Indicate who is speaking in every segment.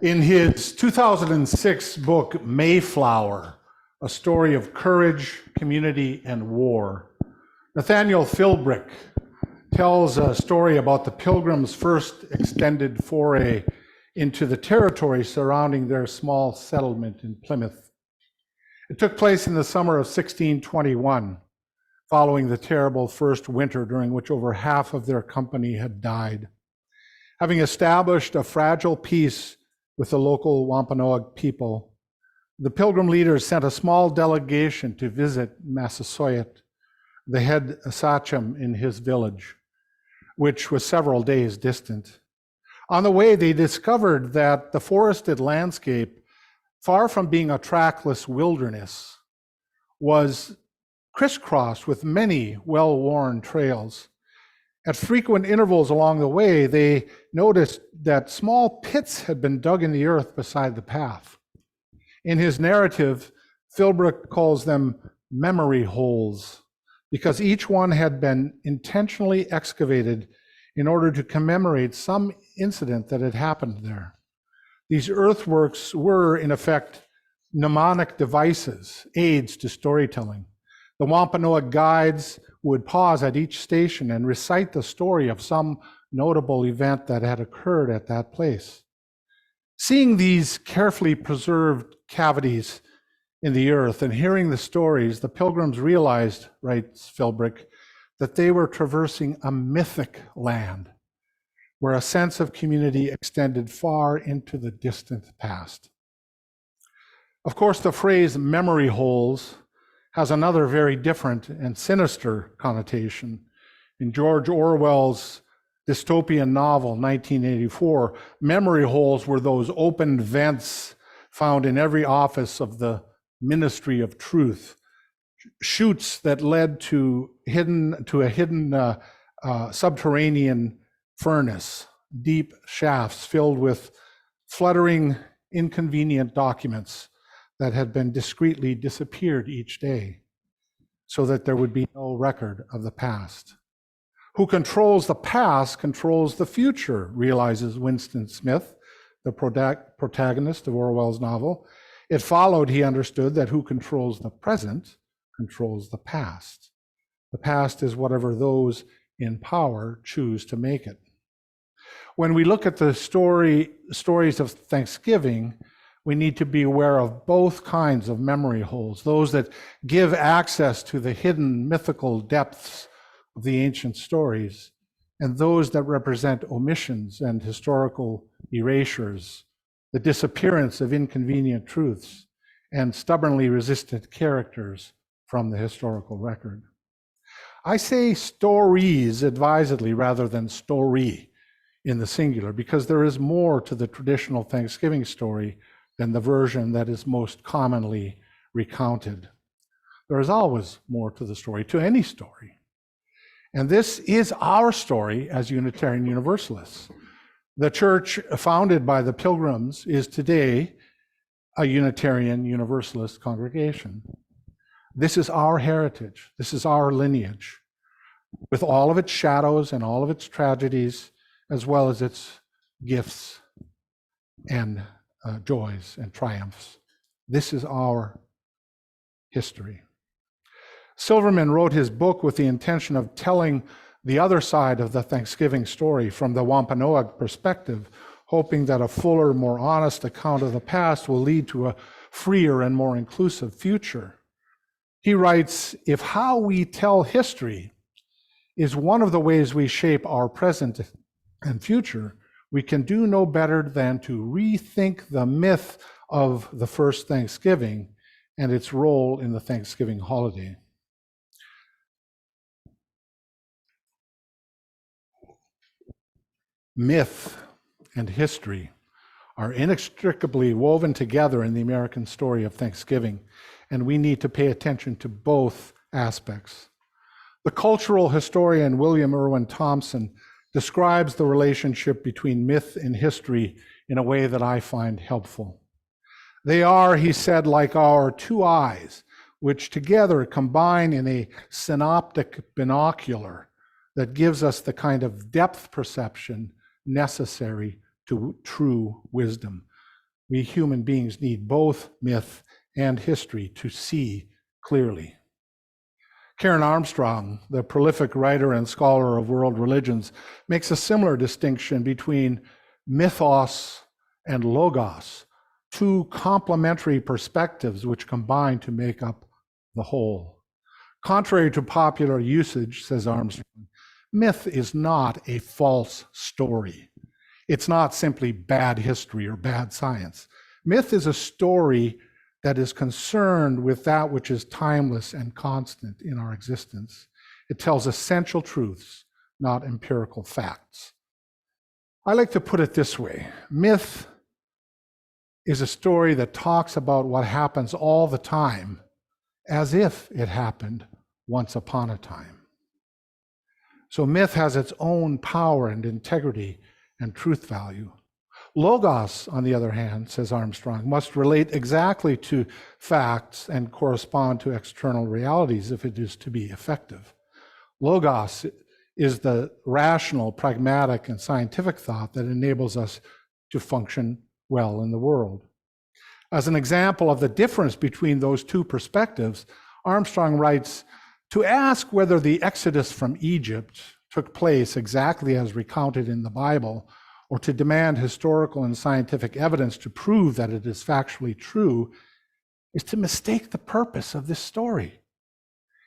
Speaker 1: In his 2006 book, Mayflower, A Story of Courage, Community, and War, Nathaniel Philbrick tells a story about the Pilgrims' first extended foray into the territory surrounding their small settlement in Plymouth. It took place in the summer of 1621, following the terrible first winter during which over half of their company had died. Having established a fragile peace with the local Wampanoag people, the Pilgrim leaders sent a small delegation to visit Massasoit, the head sachem in his village, which was several days distant. On the way, they discovered that the forested landscape, far from being a trackless wilderness, was crisscrossed with many well-worn trails. At frequent intervals along the way, they noticed that small pits had been dug in the earth beside the path. In his narrative, Philbrick calls them memory holes, because each one had been intentionally excavated in order to commemorate some incident that had happened there. These earthworks were, in effect, mnemonic devices, aids to storytelling. The Wampanoag guides would pause at each station and recite the story of some notable event that had occurred at that place. Seeing these carefully preserved cavities in the earth and hearing the stories, the Pilgrims realized, writes Philbrick, that they were traversing a mythic land where a sense of community extended far into the distant past. Of course, the phrase memory holes has another very different and sinister connotation. In George Orwell's dystopian novel, 1984, memory holes were those open vents found in every office of the Ministry of Truth, chutes that led to a hidden subterranean furnace, deep shafts filled with fluttering, inconvenient documents that had been discreetly disappeared each day so that there would be no record of the past. Who controls the past controls the future, realizes Winston Smith, the protagonist of Orwell's novel. It followed, he understood, that who controls the present controls the past. The past is whatever those in power choose to make it. When we look at the stories of Thanksgiving, we need to be aware of both kinds of memory holes, those that give access to the hidden mythical depths of the ancient stories, and those that represent omissions and historical erasures, the disappearance of inconvenient truths, and stubbornly resisted characters from the historical record. I say stories advisedly rather than story in the singular, because there is more to the traditional Thanksgiving story than the version that is most commonly recounted. There is always more to the story, to any story. And this is our story as Unitarian Universalists. The church founded by the Pilgrims is today a Unitarian Universalist congregation. This is our heritage. This is our lineage, with all of its shadows and all of its tragedies, as well as its gifts and joys and triumphs. This is our history. Silverman wrote his book with the intention of telling the other side of the Thanksgiving story from the Wampanoag perspective, hoping that a fuller, more honest account of the past will lead to a freer and more inclusive future. He writes, "If how we tell history is one of the ways we shape our present and future, we can do no better than to rethink the myth of the first Thanksgiving and its role in the Thanksgiving holiday." Myth and history are inextricably woven together in the American story of Thanksgiving, and we need to pay attention to both aspects. The cultural historian William Irwin Thompson describes the relationship between myth and history in a way that I find helpful. They are, he said, like our two eyes, which together combine in a synoptic binocular that gives us the kind of depth perception necessary to true wisdom. We human beings need both myth and history to see clearly. Karen Armstrong, the prolific writer and scholar of world religions, makes a similar distinction between mythos and logos, two complementary perspectives which combine to make up the whole. Contrary to popular usage, says Armstrong, myth is not a false story. It's not simply bad history or bad science. Myth is a story that is concerned with that which is timeless and constant in our existence. It tells essential truths, not empirical facts. I like to put it this way. Myth is a story that talks about what happens all the time as if it happened once upon a time. So myth has its own power and integrity and truth value. Logos, on the other hand, says Armstrong, must relate exactly to facts and correspond to external realities if it is to be effective. Logos is the rational, pragmatic, and scientific thought that enables us to function well in the world. As an example of the difference between those two perspectives, Armstrong writes, to ask whether the exodus from Egypt took place exactly as recounted in the Bible, or to demand historical and scientific evidence to prove that it is factually true, is to mistake the purpose of this story.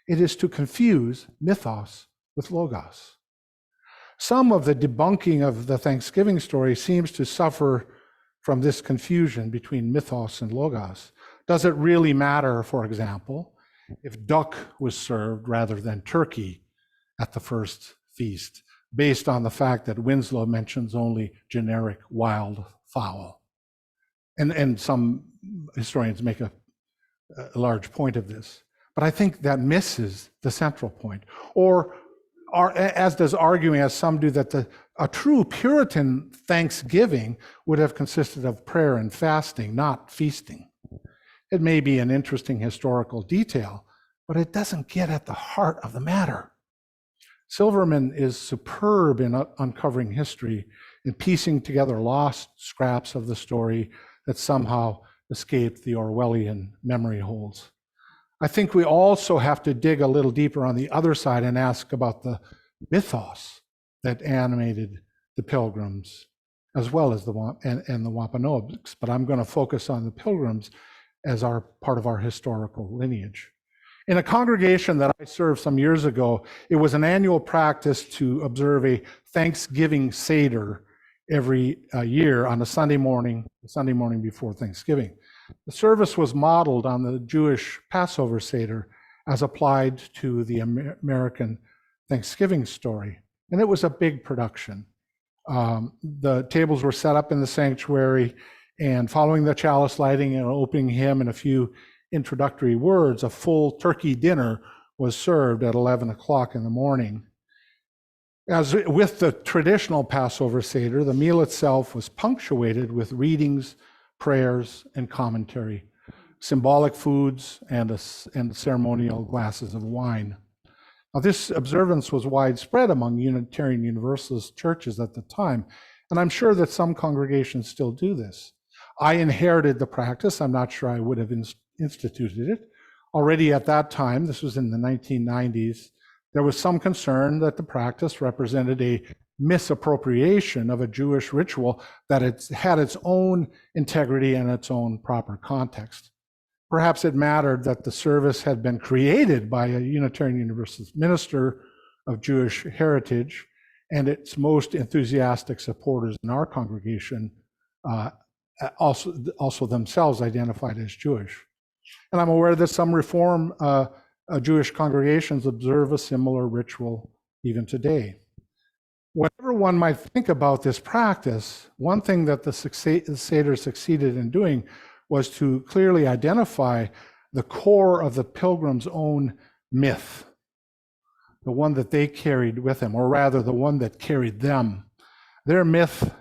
Speaker 1: It is to confuse mythos with logos. Some of the debunking of the Thanksgiving story seems to suffer from this confusion between mythos and logos. Does it really matter, for example, if duck was served rather than turkey at the first feast, based on the fact that Winslow mentions only generic wild fowl? And some historians make a large point of this. But I think that misses the central point. Or as does arguing, as some do, that a true Puritan Thanksgiving would have consisted of prayer and fasting, not feasting. It may be an interesting historical detail, but it doesn't get at the heart of the matter. Silverman is superb in uncovering history and piecing together lost scraps of the story that somehow escaped the Orwellian memory holes. I think we also have to dig a little deeper on the other side and ask about the mythos that animated the Pilgrims, as well as the Wampanoags. But I'm going to focus on the Pilgrims as part of our historical lineage. In a congregation that I served some years ago, it was an annual practice to observe a Thanksgiving Seder every year on the Sunday morning before Thanksgiving. The service was modeled on the Jewish Passover Seder as applied to the American Thanksgiving story. And it was a big production. The tables were set up in the sanctuary, and following the chalice lighting and opening hymn and a few introductory words, a full turkey dinner was served at 11 o'clock in the morning. As with the traditional Passover Seder, the meal itself was punctuated with readings, prayers, and commentary, symbolic foods, and ceremonial glasses of wine. Now, this observance was widespread among Unitarian Universalist churches at the time, and I'm sure that some congregations still do this. I inherited the practice. I'm not sure I would have instituted it. Already at that time, this was in the 1990s, there was some concern that the practice represented a misappropriation of a Jewish ritual that it had its own integrity and its own proper context. Perhaps it mattered that the service had been created by a Unitarian Universalist minister of Jewish heritage, and its most enthusiastic supporters in our congregation also themselves identified as Jewish. And I'm aware that some Reform Jewish congregations observe a similar ritual even today. Whatever one might think about this practice, one thing that the Seder succeeded in doing was to clearly identify the core of the Pilgrims' own myth, the one that they carried with them, or rather the one that carried them. Their myth,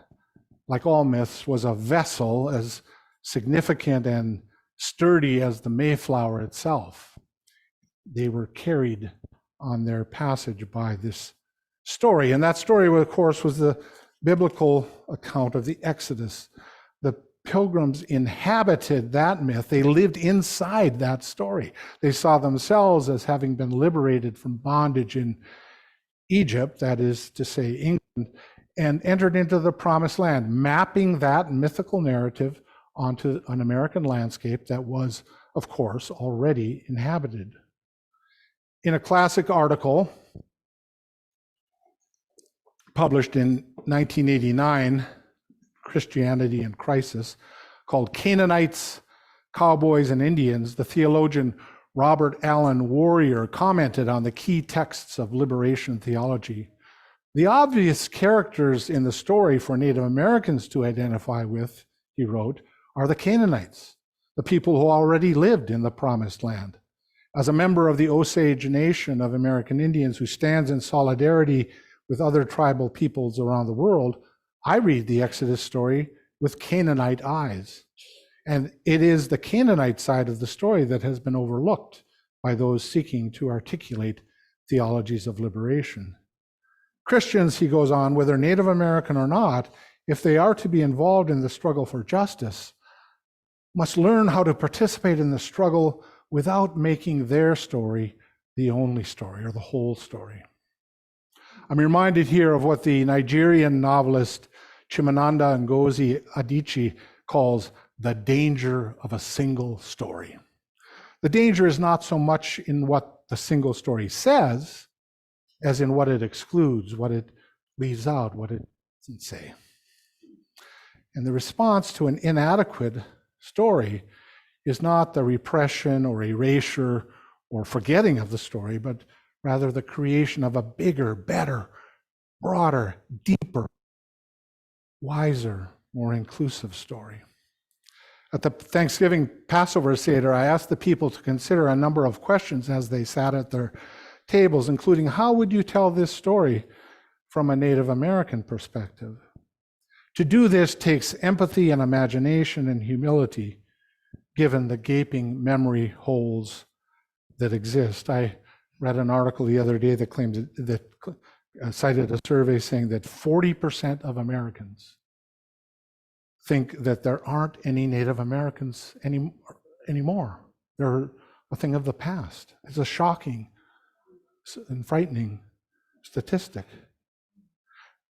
Speaker 1: like all myths, was a vessel as significant and sturdy as the Mayflower itself. They were carried on their passage by this story. And that story, of course, was the biblical account of the Exodus. The pilgrims inhabited that myth. They lived inside that story. They saw themselves as having been liberated from bondage in Egypt, that is to say, England, and entered into the promised land, mapping that mythical narrative onto an American landscape that was, of course, already inhabited. In a classic article published in 1989, Christianity in Crisis, called Canaanites, Cowboys, and Indians, the theologian Robert Allen Warrior commented on the key texts of liberation theology. The obvious characters in the story for Native Americans to identify with, he wrote, are the Canaanites, the people who already lived in the Promised Land. As a member of the Osage Nation of American Indians who stands in solidarity with other tribal peoples around the world, I read the Exodus story with Canaanite eyes. And it is the Canaanite side of the story that has been overlooked by those seeking to articulate theologies of liberation. Christians, he goes on, whether Native American or not, if they are to be involved in the struggle for justice, must learn how to participate in the struggle without making their story the only story or the whole story. I'm reminded here of what the Nigerian novelist Chimamanda Ngozi Adichie calls the danger of a single story. The danger is not so much in what the single story says as in what it excludes, what it leaves out, what it doesn't say. And the response to an inadequate story is not the repression or erasure or forgetting of the story, but rather the creation of a bigger, better, broader, deeper, wiser, more inclusive story. At the Thanksgiving Passover Seder, I asked the people to consider a number of questions as they sat at their tables, including how would you tell this story from a Native American perspective? To do this takes empathy and imagination and humility, given the gaping memory holes that exist. I read an article the other day that claimed that cited a survey saying that 40% of Americans think that there aren't any Native Americans anymore. They're a thing of the past. It's a shocking and frightening statistic.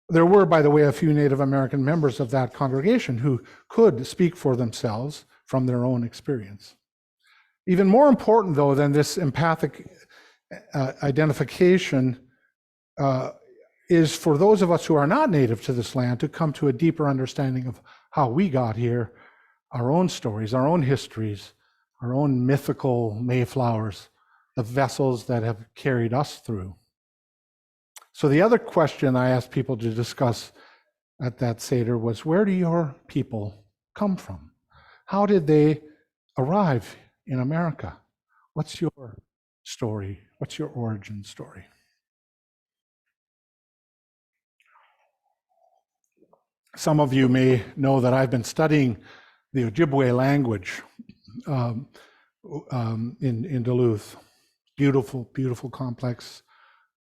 Speaker 1: There were, by the way, a few Native American members of that congregation who could speak for themselves from their own experience. Even more important, though, than this empathic identification is for those of us who are not native to this land to come to a deeper understanding of how we got here, our own stories, our own histories, our own mythical Mayflowers, the vessels that have carried us through. So the other question I asked people to discuss at that Seder was, where do your people come from? How did they arrive in America? What's your story? What's your origin story? Some of you may know that I've been studying the Ojibwe language in Duluth. Beautiful, beautiful, complex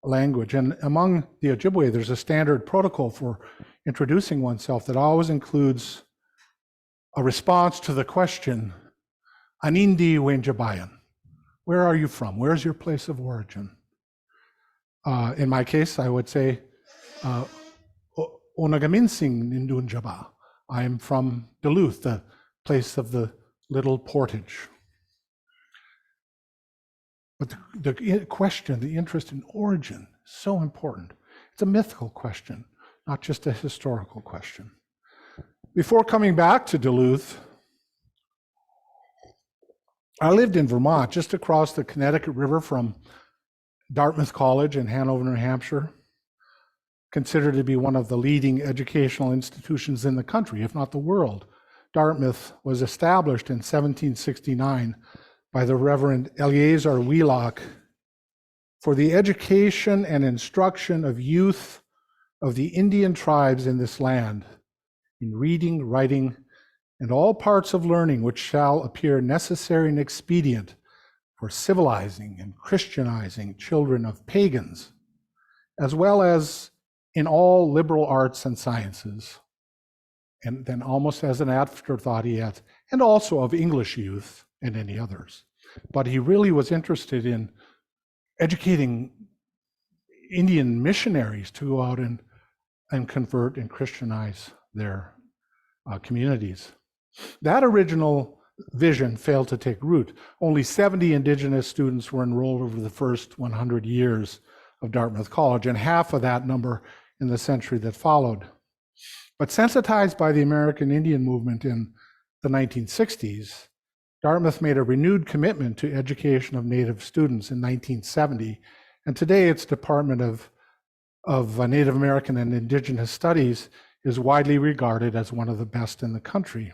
Speaker 1: language. And among the Ojibwe, there's a standard protocol for introducing oneself that always includes a response to the question, Anindi Wenjabayan, where are you from? Where's your place of origin? In my case, I would say, Onagaminsing Nindunjaba. I am from Duluth, the place of the little portage. But the question, the interest in origin, is so important. It's a mythical question, not just a historical question. Before coming back to Duluth, I lived in Vermont, just across the Connecticut River from Dartmouth College in Hanover, New Hampshire, considered to be one of the leading educational institutions in the country, if not the world. Dartmouth was established in 1769 by the Reverend Eleazar Wheelock for the education and instruction of youth of the Indian tribes in this land, in reading, writing, and all parts of learning which shall appear necessary and expedient for civilizing and Christianizing children of pagans, as well as in all liberal arts and sciences. and then almost as an afterthought he adds, and also of English youth and any others. But he really was interested in educating Indian missionaries to go out and convert and Christianize their communities. That original vision failed to take root. Only 70 Indigenous students were enrolled over the first 100 years of Dartmouth College, and half of that number in the century that followed. But sensitized by the American Indian movement in the 1960s, Dartmouth made a renewed commitment to education of Native students in 1970, and today its Department of Native American and Indigenous Studies is widely regarded as one of the best in the country.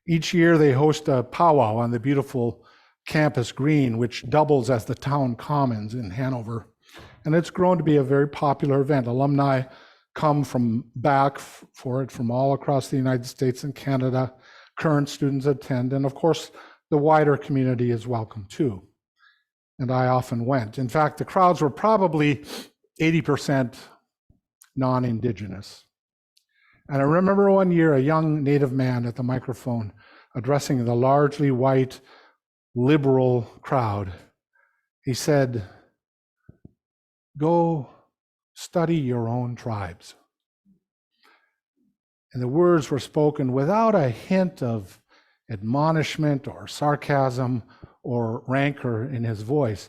Speaker 1: Each year they host a powwow on the beautiful campus green, which doubles as the town commons in Hanover. And it's grown to be a very popular event. Alumni come from back for it from all across the United States and Canada. Current students attend, and of course, the wider community is welcome too. And I often went. In fact, the crowds were probably 80% non-Indigenous. And I remember one year a young Native man at the microphone addressing the largely white liberal crowd. He said, "Go study your own tribes." And the words were spoken without a hint of admonishment or sarcasm or rancor in his voice,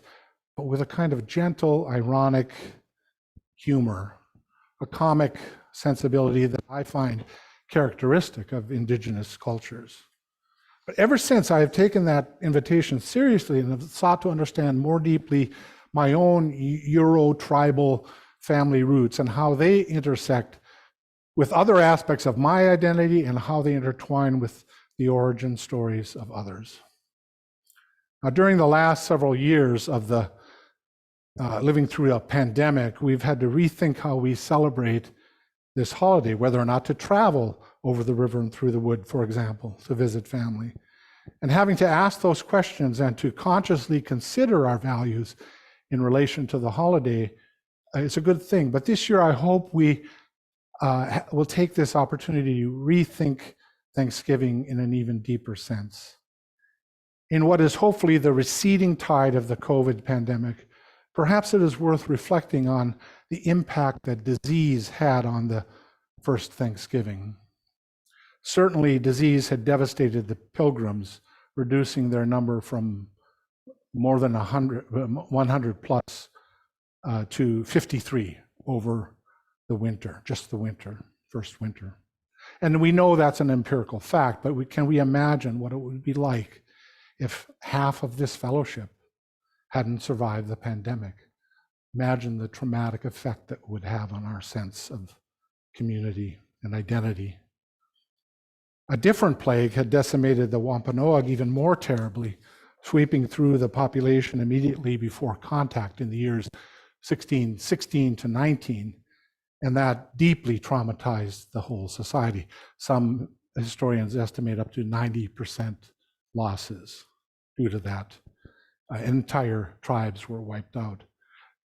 Speaker 1: but with a kind of gentle, ironic humor, a comic sensibility that I find characteristic of Indigenous cultures. But ever since, I have taken that invitation seriously and have sought to understand more deeply my own Euro-tribal family roots and how they intersect with other aspects of my identity and how they intertwine with the origin stories of others. Now, during the last several years of the living through a pandemic, we've had to rethink how we celebrate this holiday, whether or not to travel over the river and through the wood, for example, to visit family. And having to ask those questions and to consciously consider our values in relation to the holiday is a good thing. But this year, I hope we will take this opportunity to rethink Thanksgiving in an even deeper sense. In what is hopefully the receding tide of the COVID pandemic, perhaps it is worth reflecting on the impact that disease had on the first Thanksgiving. Certainly, disease had devastated the Pilgrims, reducing their number from more than 100 plus to 53 over the winter, just the winter, first winter. And we know that's an empirical fact, but can we imagine what it would be like if half of this fellowship hadn't survived the pandemic? Imagine the traumatic effect that would have on our sense of community and identity. A different plague had decimated the Wampanoag even more terribly, sweeping through the population immediately before contact in the years 1616 to 19, and that deeply traumatized the whole society. Some historians estimate up to 90% losses due to that. Entire tribes were wiped out.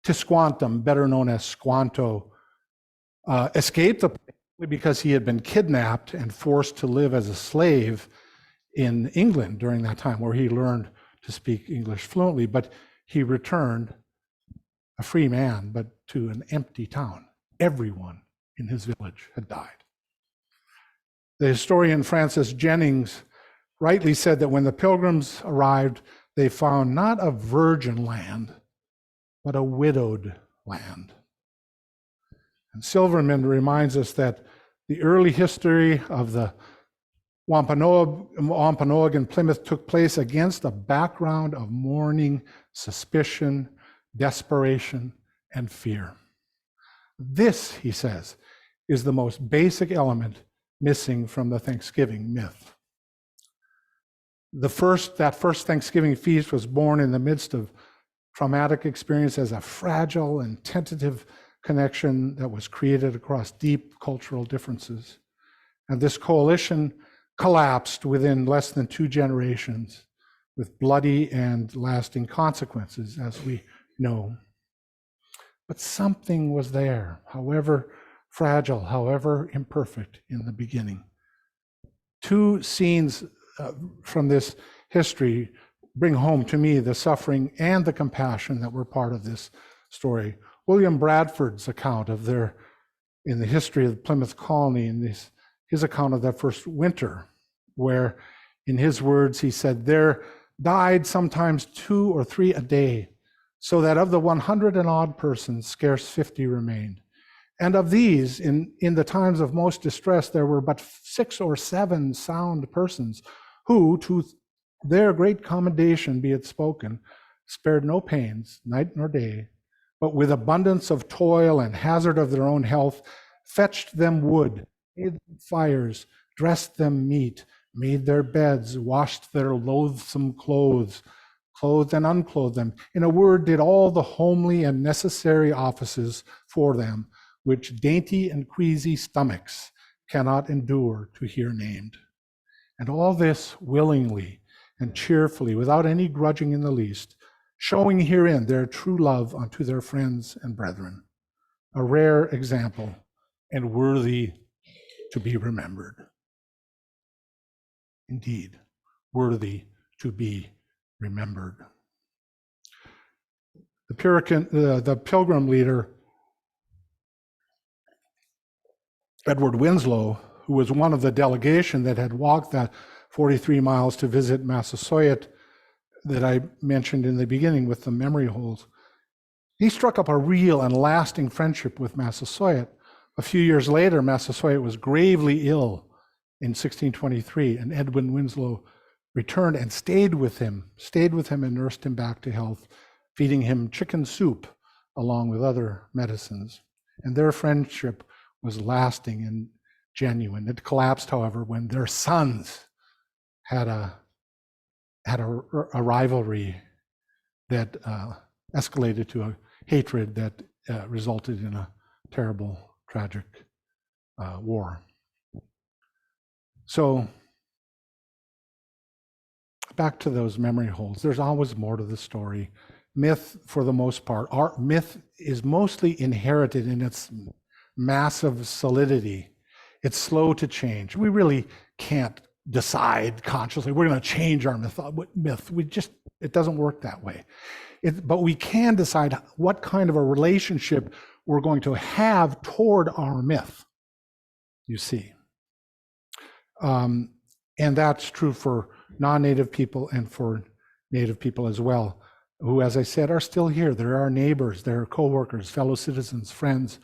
Speaker 1: Tisquantum, better known as Squanto, escaped the plague because he had been kidnapped and forced to live as a slave in England during that time, where he learned to speak English fluently. But he returned a free man, but to an empty town. Everyone in his village had died. The historian Francis Jennings rightly said that when the Pilgrims arrived, they found not a virgin land, but a widowed land. And Silverman reminds us that the early history of the Wampanoag and Plymouth took place against a background of mourning, suspicion, desperation, and fear. This, he says, is the most basic element missing from the Thanksgiving myth. That first Thanksgiving feast was born in the midst of traumatic experience as a fragile and tentative connection that was created across deep cultural differences. And this coalition collapsed within less than 2 generations with bloody and lasting consequences, as we know. But something was there, however fragile, however imperfect in the beginning. Two scenes from this history bring home to me the suffering and the compassion that were part of this story. William Bradford's account of in the history of the Plymouth colony, in his account of that first winter, where in his words, he said, there died sometimes 2 or 3 a day, so that of the 100 and odd persons, scarce 50 remained. And of these, in the times of most distress, there were but 6 or 7 sound persons who, to their great commendation be it spoken, spared no pains, night nor day, but with abundance of toil and hazard of their own health, fetched them wood, made them fires, dressed them meat, made their beds, washed their loathsome clothes, clothed and unclothed them. In a word, did all the homely and necessary offices for them, which dainty and queasy stomachs cannot endure to hear named. And all this willingly and cheerfully, without any grudging in the least, showing herein their true love unto their friends and brethren. A rare example and worthy to be remembered. Indeed, worthy to be remembered. The Pilgrim leader, Edward Winslow, who was one of the delegation that had walked that 43 miles to visit Massasoit that I mentioned in the beginning with the memory holes, he struck up a real and lasting friendship with Massasoit. A few years later, Massasoit was gravely ill in 1623, and Edwin Winslow returned and stayed with him and nursed him back to health, feeding him chicken soup along with other medicines. And their friendship was lasting and genuine. It collapsed, however, when their sons had a rivalry that escalated to a hatred that resulted in a terrible, tragic war. So back to those memory holes. There's always more to the story. Myth, for the most part, myth is mostly inherited in its massive solidity. It's slow to change. We really can't decide consciously, we're going to change our myth. It doesn't work that way. But we can decide what kind of a relationship we're going to have toward our myth, you see. And that's true for non-Native people and for Native people as well, who, as I said, are still here. They're our neighbors, they're co-workers, fellow citizens, friends,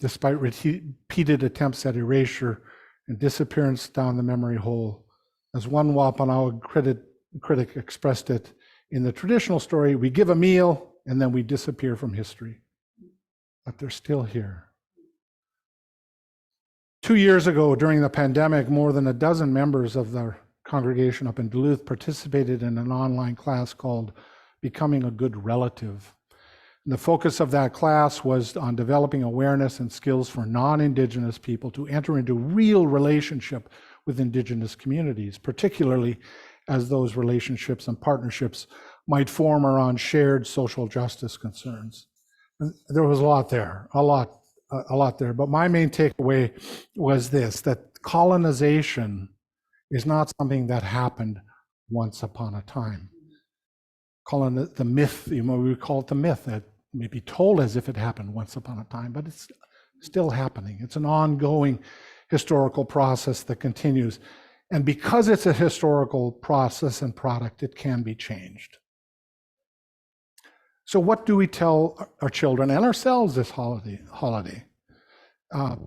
Speaker 1: despite repeated attempts at erasure and disappearance down the memory hole. As one Wampanoag critic expressed it, in the traditional story, we give a meal and then we disappear from history. But they're still here. 2 years ago, during the pandemic, more than a dozen members of the congregation up in Duluth participated in an online class called Becoming a Good Relative. And the focus of that class was on developing awareness and skills for non-Indigenous people to enter into real relationship with Indigenous communities, particularly as those relationships and partnerships might form around shared social justice concerns. And there was a lot there, a lot there. But my main takeaway was this, that colonization is not something that happened once upon a time. Calling it the myth, we call it the myth, that may be told as if it happened once upon a time, but it's still happening. It's an ongoing historical process that continues. And because it's a historical process and product, it can be changed. So what do we tell our children and ourselves this holiday?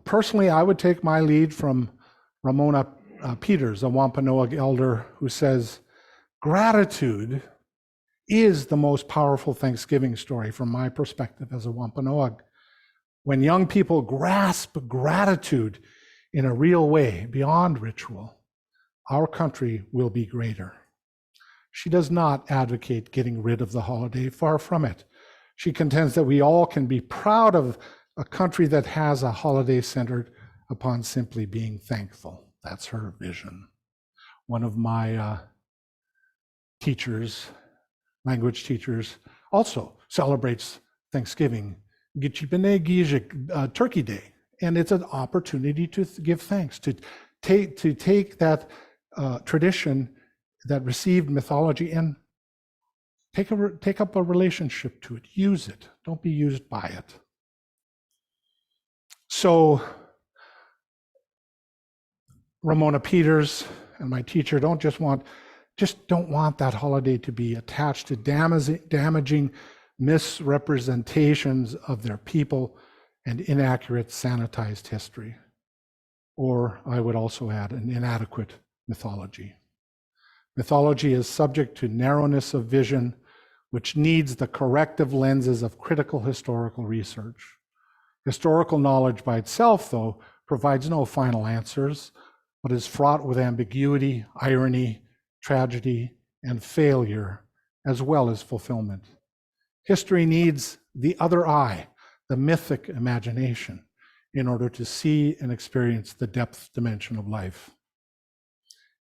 Speaker 1: Personally, I would take my lead from Ramona Peters, a Wampanoag elder, who says, gratitude is the most powerful Thanksgiving story from my perspective as a Wampanoag. When young people grasp gratitude in a real way, beyond ritual, our country will be greater. She does not advocate getting rid of the holiday, far from it. She contends that we all can be proud of a country that has a holiday centered upon simply being thankful. That's her vision. One of my language teachers, also celebrates Thanksgiving, Turkey Day, and it's an opportunity to give thanks, to take that tradition that received mythology and take up a relationship to it. Use it. Don't be used by it. So Ramona Peters and my teacher don't want that holiday to be attached to damaging misrepresentations of their people and inaccurate sanitized history. Or I would also add an inadequate mythology. Mythology is subject to narrowness of vision, which needs the corrective lenses of critical historical research. Historical knowledge by itself, though, provides no final answers, but is fraught with ambiguity, irony, tragedy, and failure, as well as fulfillment. History needs the other eye, the mythic imagination, in order to see and experience the depth dimension of life.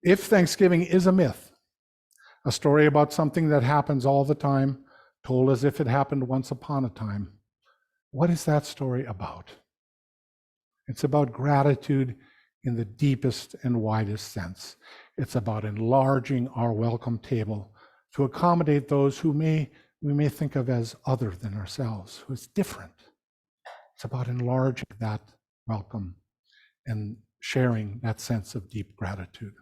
Speaker 1: If Thanksgiving is a myth, a story about something that happens all the time, told as if it happened once upon a time, what is that story about? It's about gratitude in the deepest and widest sense. It's about enlarging our welcome table to accommodate those who we may think of as other than ourselves, who is different. It's about enlarging that welcome and sharing that sense of deep gratitude.